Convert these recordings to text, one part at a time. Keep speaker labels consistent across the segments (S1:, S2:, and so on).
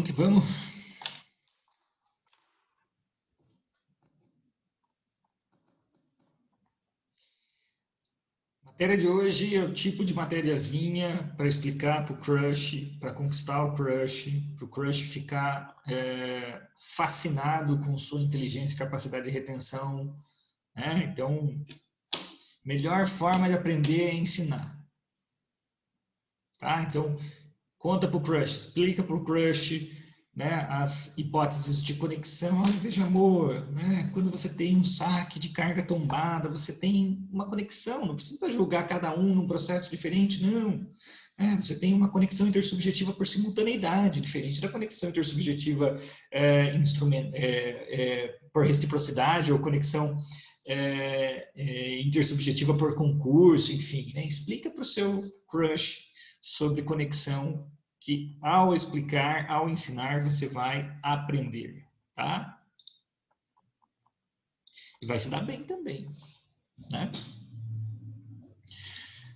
S1: que vamos. A matéria de hoje é o tipo de matériazinha para explicar para o crush, para conquistar o crush, para o crush ficar fascinado com sua inteligência e capacidade de retenção. Né? Então, melhor forma de aprender é ensinar. Tá? Então, conta para o crush, explica para o crush, né, as hipóteses de conexão. Olha, veja, amor, né, quando você tem um saque de carga tombada, você tem uma conexão, não precisa julgar cada um num processo diferente, não. Você tem uma conexão intersubjetiva por simultaneidade, diferente da conexão intersubjetiva por reciprocidade ou conexão intersubjetiva por concurso, enfim. Né? Explica para o seu crush sobre conexão que ao explicar, ao ensinar, você vai aprender, tá? E vai se dar bem também, né?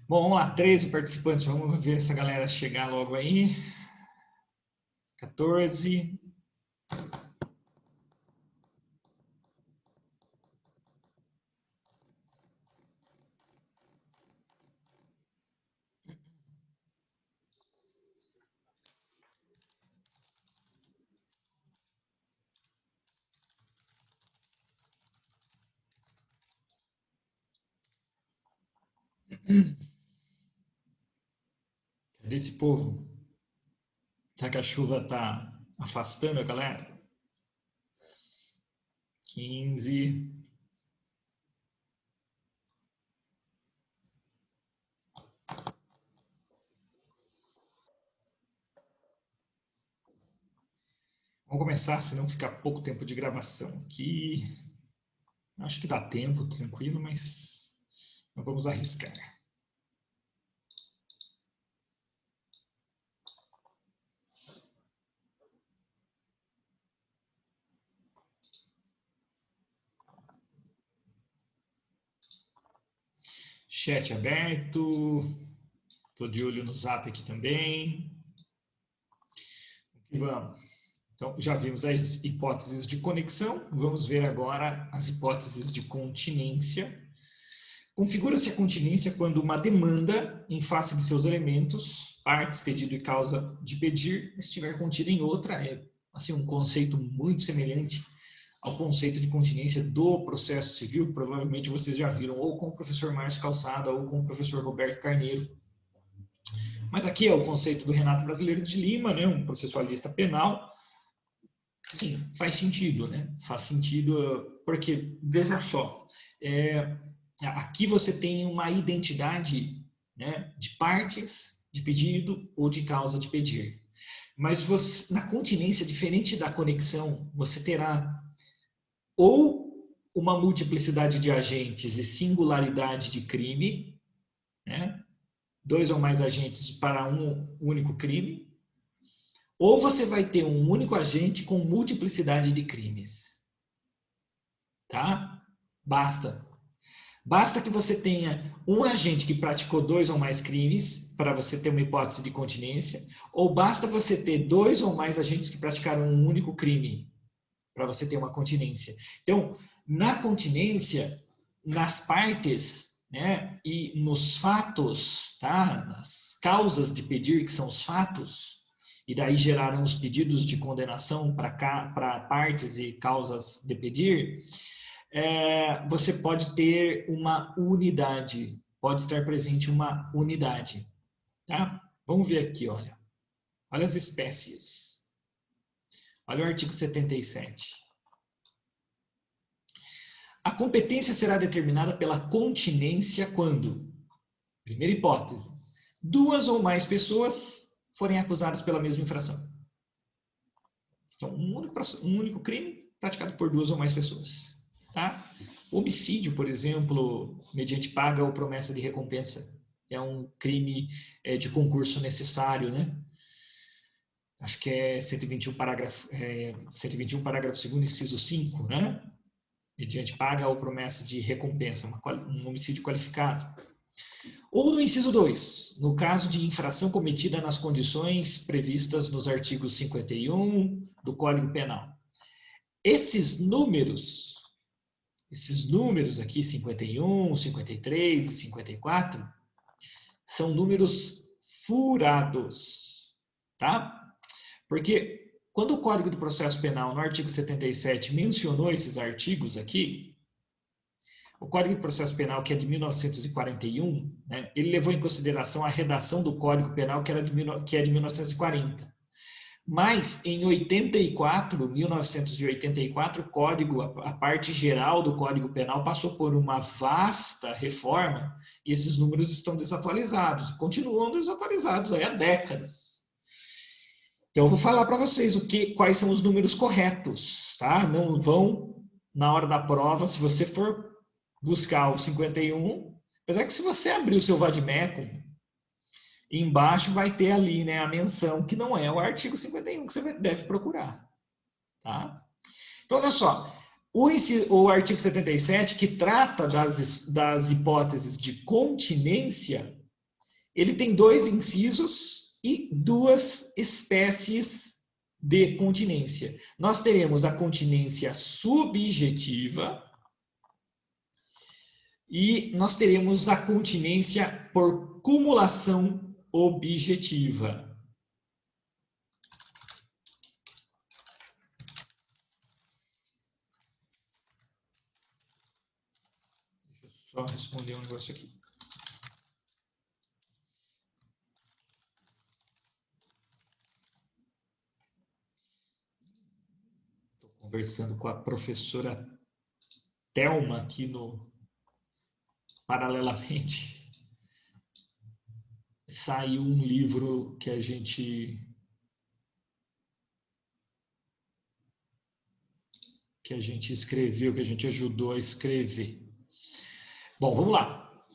S1: Bom, vamos lá, 13 participantes, vamos ver essa galera chegar logo aí. 14. Cadê esse povo? Será que a chuva tá afastando a galera? 15. Vamos começar, senão fica pouco tempo de gravação aqui. Acho que dá tempo, tranquilo, mas não vamos arriscar. Chat aberto. Estou de olho no Zap aqui também. E vamos. Então, já vimos as hipóteses de conexão. Vamos ver agora as hipóteses de continência. Configura-se a continência quando uma demanda, em face de seus elementos, partes, pedido e causa de pedir, estiver contida em outra. É assim, um conceito muito semelhante ao conceito de continência do processo civil. Provavelmente vocês já viram ou com o professor Márcio Calçada ou com o professor Roberto Carneiro. Mas aqui é o conceito do Renato Brasileiro de Lima, né, um processualista penal. Sim, faz sentido, né? Faz sentido porque, veja só, aqui você tem uma identidade, né, de partes, de pedido ou de causa de pedir. Mas você, na continência, diferente da conexão, você terá ou uma multiplicidade de agentes e singularidade de crime, né? 2 ou mais agentes para um único crime, ou você vai ter um único agente com multiplicidade de crimes. Tá? Basta. Basta que você tenha um agente que praticou 2 ou mais crimes para você ter uma hipótese de continência, ou basta você ter 2 ou mais agentes que praticaram um único crime para você ter uma continência. Então, na continência, nas partes, né, e nos fatos, tá? Nas causas de pedir, que são os fatos, e daí geraram os pedidos de condenação para partes e causas de pedir, você pode ter uma unidade, pode estar presente uma unidade. Tá? Vamos ver aqui, olha. Olha as espécies. Olha o artigo 77. A competência será determinada pela continência quando, primeira hipótese, 2 ou mais pessoas forem acusadas pela mesma infração. Então, um único crime praticado por 2 ou mais pessoas. Tá? Homicídio, por exemplo, mediante paga ou promessa de recompensa, é um crime de concurso necessário, né? Acho que é 121 parágrafo 2º, inciso 5, né? Mediante paga ou promessa de recompensa, um homicídio qualificado. Ou no inciso 2, no caso de infração cometida nas condições previstas nos artigos 51 do Código Penal. Esses números aqui, 51, 53 e 54, são números furados, tá? Porque quando o Código do Processo Penal, no artigo 77, mencionou esses artigos aqui, o Código de Processo Penal, que é de 1941, né, ele levou em consideração a redação do Código Penal, que é de 1940. Mas, em 1984, o Código, a parte geral do Código Penal passou por uma vasta reforma e esses números estão desatualizados, continuam desatualizados aí há décadas. Então, eu vou falar para vocês quais são os números corretos, tá? Não vão, na hora da prova, se você for buscar o 51, apesar que se você abrir o seu Vademecum, embaixo vai ter ali, né, a menção, que não é o artigo 51 que você deve procurar. Tá? Então, olha só, o artigo 77, que trata das hipóteses de continência, ele tem 2 incisos e 2 espécies de continência. Nós teremos a continência subjetiva, e nós teremos a continência por cumulação objetiva. Deixa eu só responder um negócio aqui. Estou conversando com a professora Thelma aqui paralelamente. Saiu um livro que a gente escreveu, que a gente ajudou a escrever. Bom, vamos lá.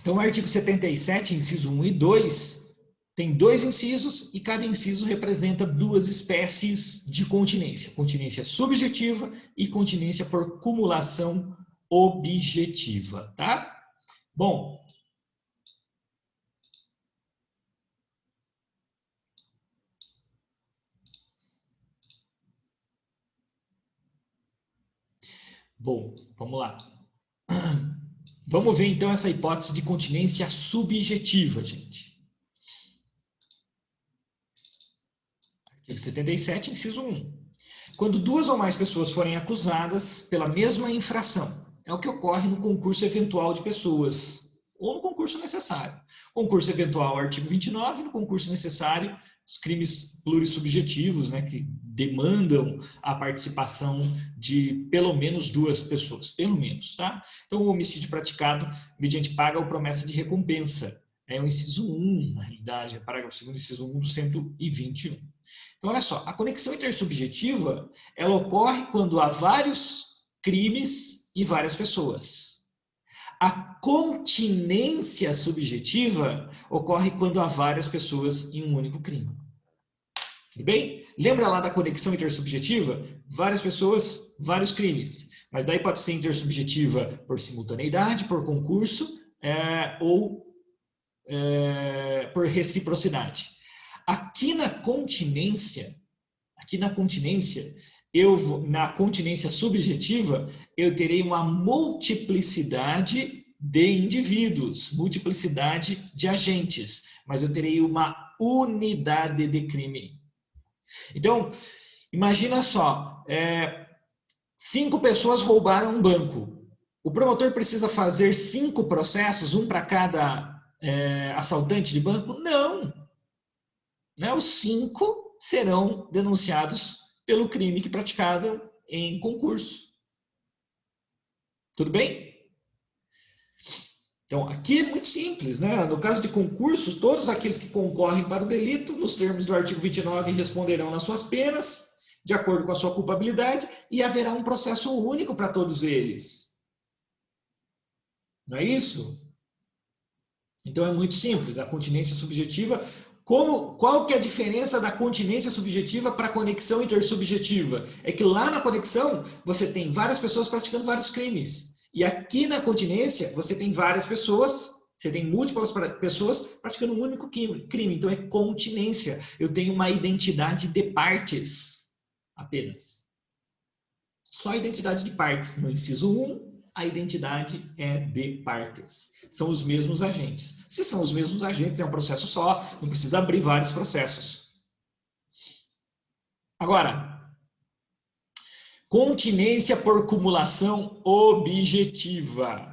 S1: Então, o artigo 77, inciso 1 e 2, tem 2 incisos e cada inciso representa 2 espécies de continência. Continência subjetiva e continência por cumulação objetiva, tá? Bom, vamos lá. Vamos ver então essa hipótese de continência subjetiva, gente. Artigo 77, inciso 1. Quando 2 ou mais pessoas forem acusadas pela mesma infração, é o que ocorre no concurso eventual de pessoas, ou no concurso necessário. Concurso eventual, artigo 29, no concurso necessário, os crimes plurissubjetivos, né, que demandam a participação de pelo menos 2 pessoas, pelo menos, tá? Então, o homicídio praticado mediante paga ou promessa de recompensa. É o inciso 1, na realidade, é o parágrafo 2º, inciso 1 do 121. Então, olha só, a conexão intersubjetiva, ela ocorre quando há vários crimes e várias pessoas. A continência subjetiva ocorre quando há várias pessoas em um único crime. Tudo bem? Lembra lá da conexão intersubjetiva? Várias pessoas, vários crimes. Mas daí pode ser intersubjetiva por simultaneidade, por concurso ou por reciprocidade. Aqui na continência, na continência subjetiva, eu terei uma multiplicidade de indivíduos, multiplicidade de agentes, mas eu terei uma unidade de crime. Então, imagina só, 5 pessoas roubaram um banco. O promotor precisa fazer 5 processos, um para cada assaltante de banco? Não. Os 5 serão denunciados pelo crime que praticaram em concurso. Tudo bem? Então, aqui é muito simples, né? No caso de concursos, todos aqueles que concorrem para o delito, nos termos do artigo 29, responderão nas suas penas, de acordo com a sua culpabilidade, e haverá um processo único para todos eles. Não é isso? Então, é muito simples. A continência subjetiva... Qual que é a diferença da continência subjetiva para a conexão intersubjetiva? É que lá na conexão, você tem várias pessoas praticando vários crimes. E aqui na continência, você tem várias pessoas Você tem múltiplas pessoas praticando um único crime. Então, é continência. Eu tenho uma identidade de partes apenas. Só a identidade de partes. No inciso 1, a identidade é de partes. São os mesmos agentes. Se são os mesmos agentes, é um processo só. Não precisa abrir vários processos. Agora, continência por cumulação objetiva.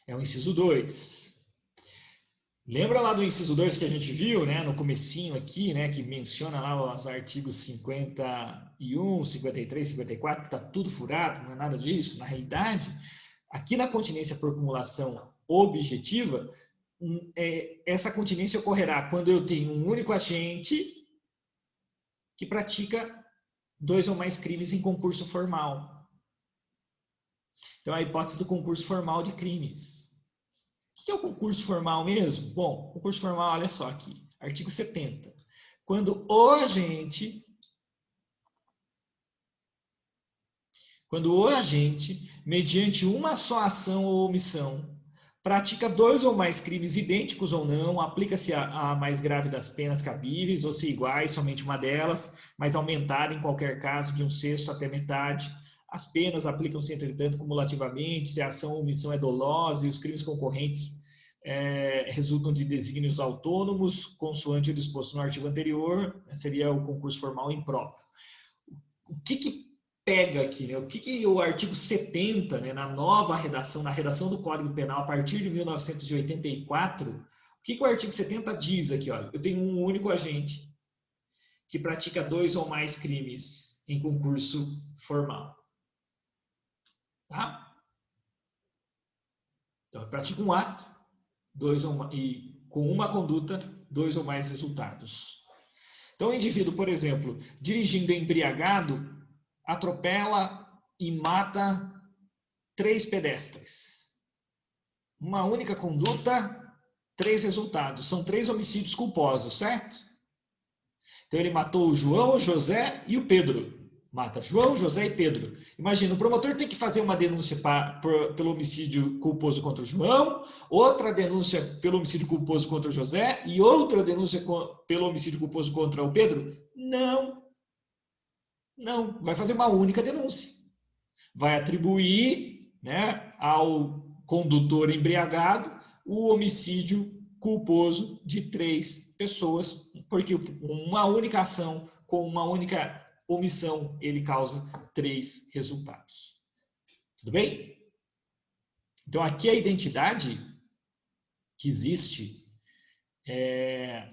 S1: É o inciso 2. Lembra lá do inciso 2 que a gente viu, né, no comecinho aqui, né, que menciona lá os artigos 51, 53, 54, que está tudo furado, não é nada disso. Na realidade, aqui na continência por cumulação objetiva, essa continência ocorrerá quando eu tenho um único agente que pratica 2 ou mais crimes em concurso formal. Então, a hipótese do concurso formal de crimes. O que é o concurso formal mesmo? Bom, concurso formal, olha só aqui, artigo 70. Quando o agente, mediante uma só ação ou omissão, pratica 2 ou mais crimes idênticos ou não, aplica-se a mais grave das penas cabíveis, ou se iguais, somente uma delas, mas aumentada em qualquer caso de 1/6 até metade. As penas aplicam-se, entretanto, cumulativamente, se a ação ou omissão é dolosa e os crimes concorrentes resultam de desígnios autônomos, consoante o disposto no artigo anterior, seria o concurso formal impróprio. O que pega aqui, né? O que o artigo 70, né, na nova redação, na redação do Código Penal, a partir de 1984, o que o artigo 70 diz aqui? Olha, eu tenho um único agente que pratica 2 ou mais crimes em concurso formal. Tá? Então, eu pratico um ato, e com uma conduta, 2 ou mais resultados. Então, o indivíduo, por exemplo, dirigindo embriagado, atropela e mata 3 pedestres. Uma única conduta, 3 resultados. São 3 homicídios culposos, certo? Então, ele matou o João, o José e o Pedro. Mata João, José e Pedro. Imagina, o promotor tem que fazer uma denúncia pelo homicídio culposo contra o João, outra denúncia pelo homicídio culposo contra o José e outra denúncia pelo homicídio culposo contra o Pedro? Não. Não. Vai fazer uma única denúncia. Vai atribuir, né, ao condutor embriagado o homicídio culposo de 3 pessoas, porque uma única ação com uma única omissão, ele causa 3 resultados. Tudo bem? Então, aqui a identidade que existe,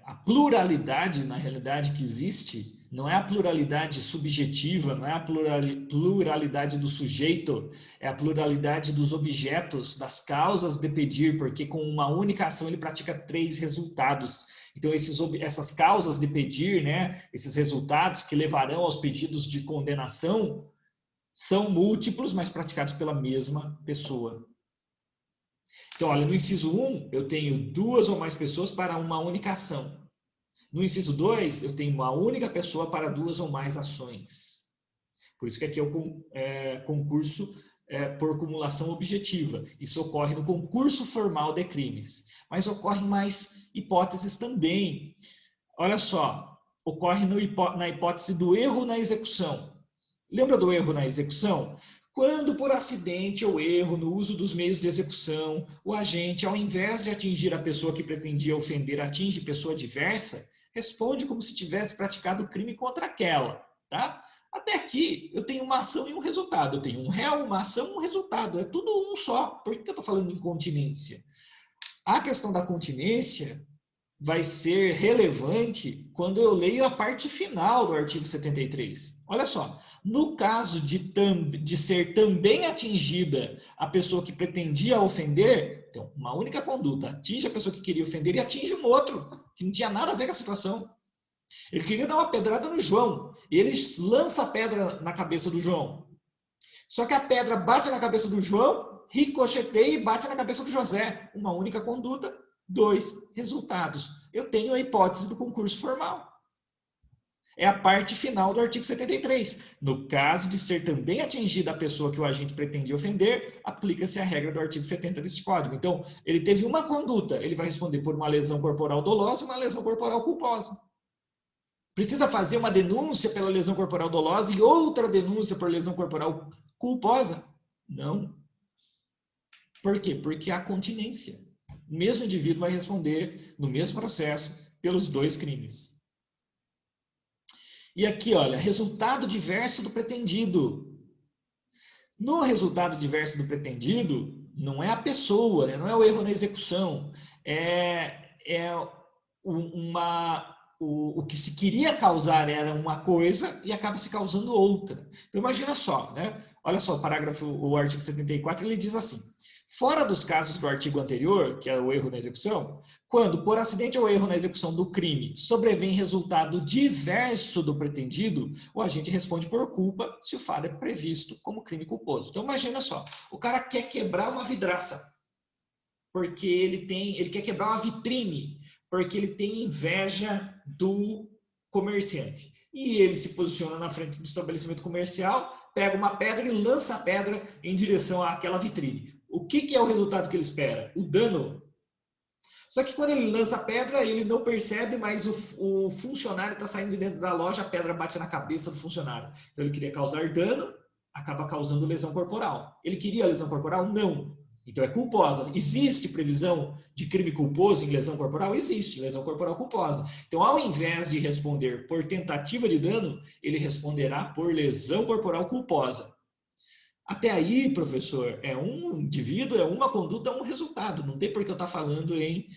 S1: a pluralidade, na realidade, que existe, não é a pluralidade subjetiva, não é a pluralidade do sujeito, é a pluralidade dos objetos, das causas de pedir, porque com uma única ação ele pratica 3 resultados. Então, essas causas de pedir, né, esses resultados que levarão aos pedidos de condenação, são múltiplos, mas praticados pela mesma pessoa. Então, olha, no inciso 1, eu tenho 2 ou mais pessoas para uma única ação. No inciso 2, eu tenho uma única pessoa para 2 ou mais ações. Por isso que aqui é o concurso por cumulação objetiva. Isso ocorre no concurso formal de crimes. Mas ocorrem mais hipóteses também. Olha só, ocorre na hipótese do erro na execução. Lembra do erro na execução? Quando, por acidente ou erro no uso dos meios de execução, o agente, ao invés de atingir a pessoa que pretendia ofender, atinge pessoa diversa, responde como se tivesse praticado o crime contra aquela. Tá? Até aqui, eu tenho uma ação e um resultado. Eu tenho um réu, uma ação e um resultado. É tudo um só. Por que eu estou falando em continência? A questão da continência vai ser relevante quando eu leio a parte final do artigo 73. Olha só, no caso de ser também atingida a pessoa que pretendia ofender, então, uma única conduta atinge a pessoa que queria ofender e atinge um outro, que não tinha nada a ver com a situação. Ele queria dar uma pedrada no João, e ele lança a pedra na cabeça do João. Só que a pedra bate na cabeça do João, ricocheteia e bate na cabeça do José. Uma única conduta, 2 resultados. Eu tenho a hipótese do concurso formal. É a parte final do artigo 73. No caso de ser também atingida a pessoa que o agente pretendia ofender, aplica-se a regra do artigo 70 deste Código. Então, ele teve uma conduta, ele vai responder por uma lesão corporal dolosa e uma lesão corporal culposa. Precisa fazer uma denúncia pela lesão corporal dolosa e outra denúncia por lesão corporal culposa? Não. Por quê? Porque há continência. O mesmo indivíduo vai responder no mesmo processo pelos dois crimes. E aqui, olha, resultado diverso do pretendido. No resultado diverso do pretendido, não é a pessoa, né? Não é o erro na execução, o que se queria causar era uma coisa e acaba se causando outra. Então, imagina só, né? Olha só, o artigo 74, ele diz assim: fora dos casos do artigo anterior, que é o erro na execução, quando, por acidente ou erro na execução do crime, sobrevém resultado diverso do pretendido, o agente responde por culpa se o fato é previsto como crime culposo. Então, imagina só, o cara quer quebrar uma vidraça, porque ele quer quebrar uma vitrine, porque ele tem inveja do comerciante. E ele se posiciona na frente do estabelecimento comercial, pega uma pedra e lança a pedra em direção àquela vitrine. O que é o resultado que ele espera? O dano. Só que quando ele lança a pedra, ele não percebe, mas o funcionário está saindo de dentro da loja, a pedra bate na cabeça do funcionário. Então ele queria causar dano, acaba causando lesão corporal. Ele queria lesão corporal? Não. Então é culposa. Existe previsão de crime culposo em lesão corporal? Existe, lesão corporal culposa. Então, ao invés de responder por tentativa de dano, ele responderá por lesão corporal culposa. Até aí, professor, é um indivíduo, é uma conduta, é um resultado. Não tem por que eu estar falando em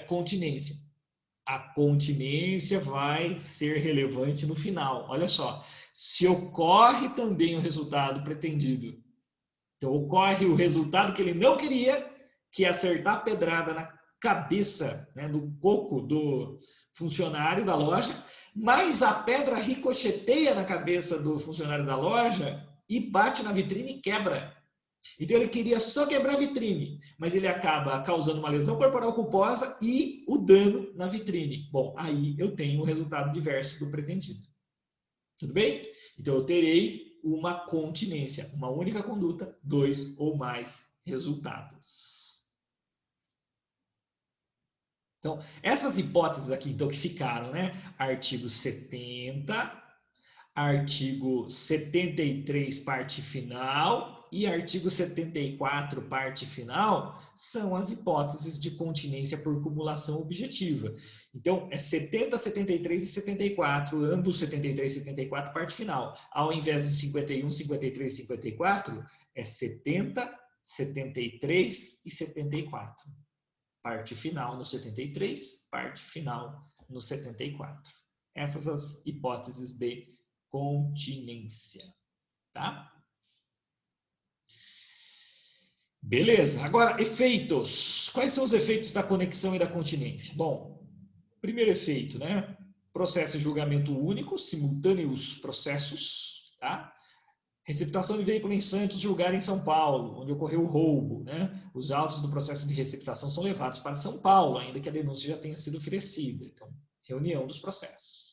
S1: continência. A continência vai ser relevante no final. Olha só, se ocorre também o resultado pretendido, então ocorre o resultado que ele não queria, que é acertar a pedrada na cabeça, né, no coco do funcionário da loja, mas a pedra ricocheteia na cabeça do funcionário da loja e bate na vitrine e quebra. Então ele queria só quebrar a vitrine, mas ele acaba causando uma lesão corporal culposa e o dano na vitrine. Bom, aí eu tenho o resultado diverso do pretendido. Tudo bem? Então eu terei uma continência, uma única conduta, dois ou mais resultados. Então, essas hipóteses aqui, então, que ficaram, né? Artigo 70, artigo 73, parte final, e artigo 74, parte final, são as hipóteses de continência por cumulação objetiva. Então, é 70, 73 e 74, ambos 73 e 74, parte final. Ao invés de 51, 53 e 54, é 70, 73 e 74. Parte final no 73, parte final no 74. Essas são as hipóteses de continência, tá? Beleza. Agora, efeitos. Quais são os efeitos da conexão e da continência? Bom, primeiro efeito, né? Processo e julgamento único, simultâneos processos, tá? Receptação de veículo em Santos, julgado em São Paulo, onde ocorreu o roubo, né? Os autos do processo de receptação são levados para São Paulo, ainda que a denúncia já tenha sido oferecida. Então, reunião dos processos.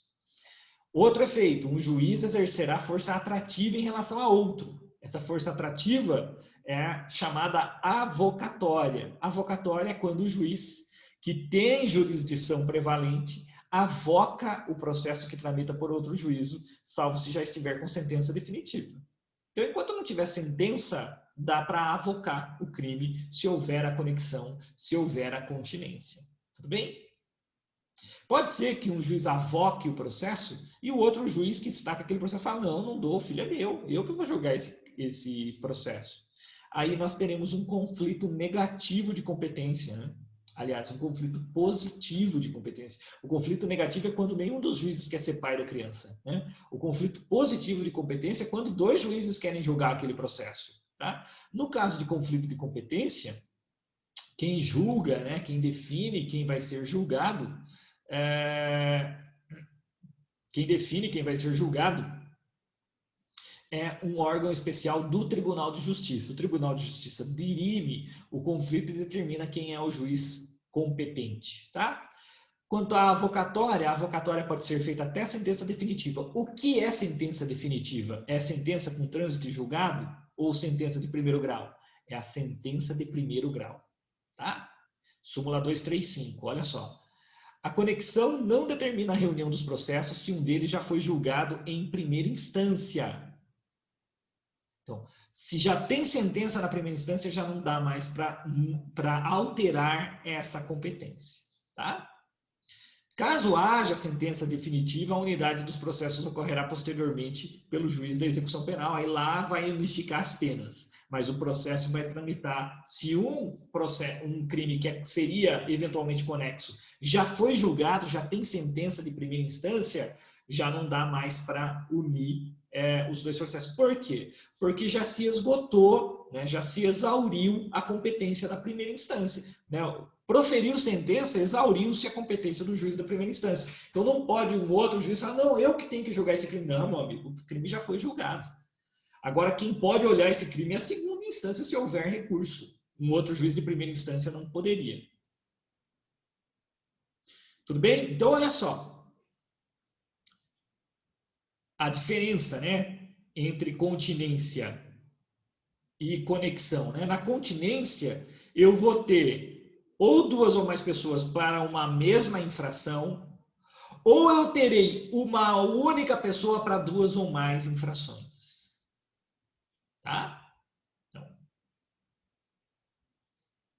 S1: Outro efeito, um juiz exercerá força atrativa em relação a outro. Essa força atrativa é chamada avocatória. Avocatória é quando o juiz, que tem jurisdição prevalente, avoca o processo que tramita por outro juízo, salvo se já estiver com sentença definitiva. Então, enquanto não tiver sentença, dá para avocar o crime se houver a conexão, se houver a continência. Tudo bem? Pode ser que um juiz avoque o processo e o outro juiz que destaca aquele processo fala, não dou, o filho é meu, eu que vou julgar esse processo. Aí nós teremos um conflito negativo de competência, né? Aliás, um conflito positivo de competência. O conflito negativo é quando nenhum dos juízes quer ser pai da criança, né? O conflito positivo de competência é quando dois juízes querem julgar aquele processo, tá? No caso de conflito de competência, quem julga, né, quem define quem vai ser julgado, quem define quem vai ser julgado é um órgão especial do Tribunal de Justiça. O Tribunal de Justiça dirime o conflito e determina quem é o juiz competente, tá? Quanto à avocatória, a avocatória pode ser feita até a sentença definitiva. O que é sentença definitiva? É sentença com trânsito e julgado ou sentença de primeiro grau? É a sentença de primeiro grau. Tá? Súmula 235, olha só. A conexão não determina a reunião dos processos se um deles já foi julgado em primeira instância. Então, se já tem sentença na primeira instância, já não dá mais para alterar essa competência. Tá? Caso haja sentença definitiva, a unidade dos processos ocorrerá posteriormente pelo juiz da execução penal. Aí lá vai unificar as penas, mas o processo vai tramitar. Se um crime que seria eventualmente conexo já foi julgado, já tem sentença de primeira instância, já não dá mais para unir os dois processos. Por quê? Porque já se esgotou, né, já se exauriu a competência da primeira instância. Né? Proferiu sentença, exauriu-se a competência do juiz da primeira instância. Então não pode um outro juiz falar, não, eu que tenho que julgar esse crime. Não, meu amigo, o crime já foi julgado. Agora, quem pode olhar esse crime é a segunda instância se houver recurso. Um outro juiz de primeira instância não poderia. Tudo bem? Então, olha só. A diferença, né, entre continência e conexão. Né? Na continência, eu vou ter ou duas ou mais pessoas para uma mesma infração, ou eu terei uma única pessoa para duas ou mais infrações. Tá? Então,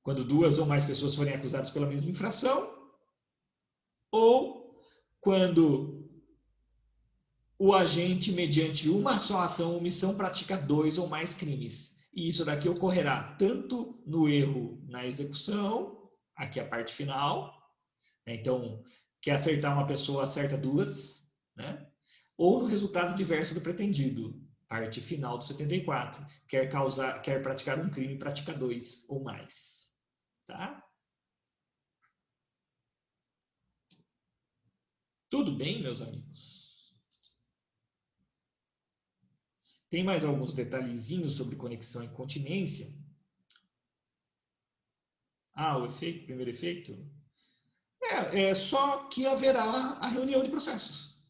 S1: quando duas ou mais pessoas forem acusadas pela mesma infração, ou quando o agente, mediante uma só ação ou omissão, pratica dois ou mais crimes. E isso daqui ocorrerá tanto no erro na execução, aqui a parte final, né? Então, quer acertar uma pessoa, acerta duas, né? Ou no resultado diverso do pretendido, parte final do 74, quer praticar um crime, pratica dois ou mais. Tá? Tudo bem, meus amigos? Tem mais alguns detalhezinhos sobre conexão e continência. Ah, o efeito, o primeiro efeito? É só que haverá a reunião de processos.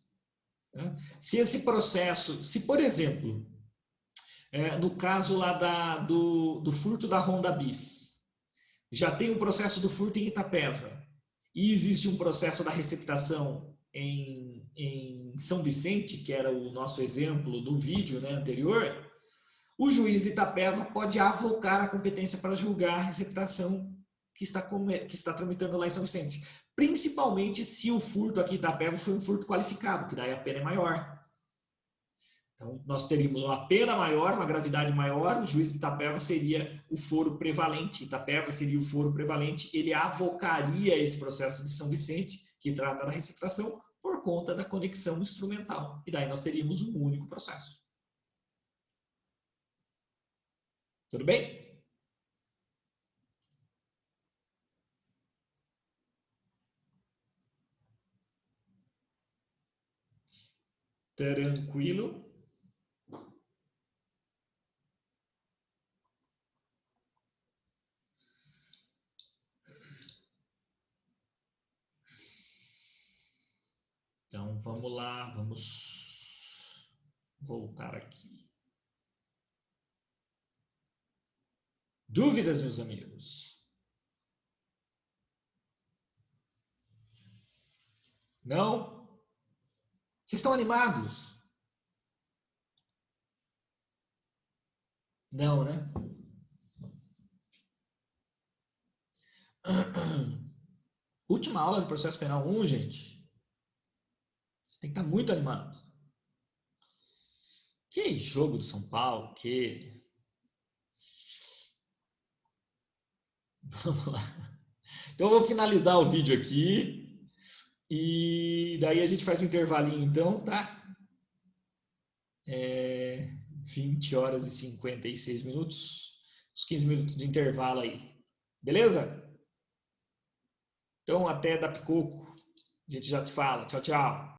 S1: Né? Se esse processo, se por exemplo, no caso lá do furto da Honda Bis, já tem um processo do furto em Itapeva e existe um processo da receptação em São Vicente, que era o nosso exemplo do vídeo, né, anterior, o juiz de Itapeva pode avocar a competência para julgar a receptação que está tramitando lá em São Vicente. Principalmente se o furto aqui em Itapeva foi um furto qualificado, que daí a pena é maior. Então, nós teríamos uma pena maior, uma gravidade maior, o juiz de Itapeva seria o foro prevalente, Itapeva seria o foro prevalente, ele avocaria esse processo de São Vicente, que trata da receptação, por conta da conexão instrumental. E daí nós teríamos um único processo. Tudo bem? Tranquilo. Então, vamos lá, vamos voltar aqui. Dúvidas, meus amigos? Não? Vocês estão animados? Não, né? Última aula do processo penal 1, gente. Você tem que estar muito animado. Que jogo do São Paulo, que... Vamos lá. Então, eu vou finalizar o vídeo aqui. E daí a gente faz um intervalinho, então, tá? 20 horas e 56 minutos. Uns 15 minutos de intervalo aí. Beleza? Então, até da Picoco. A gente já se fala. Tchau, tchau.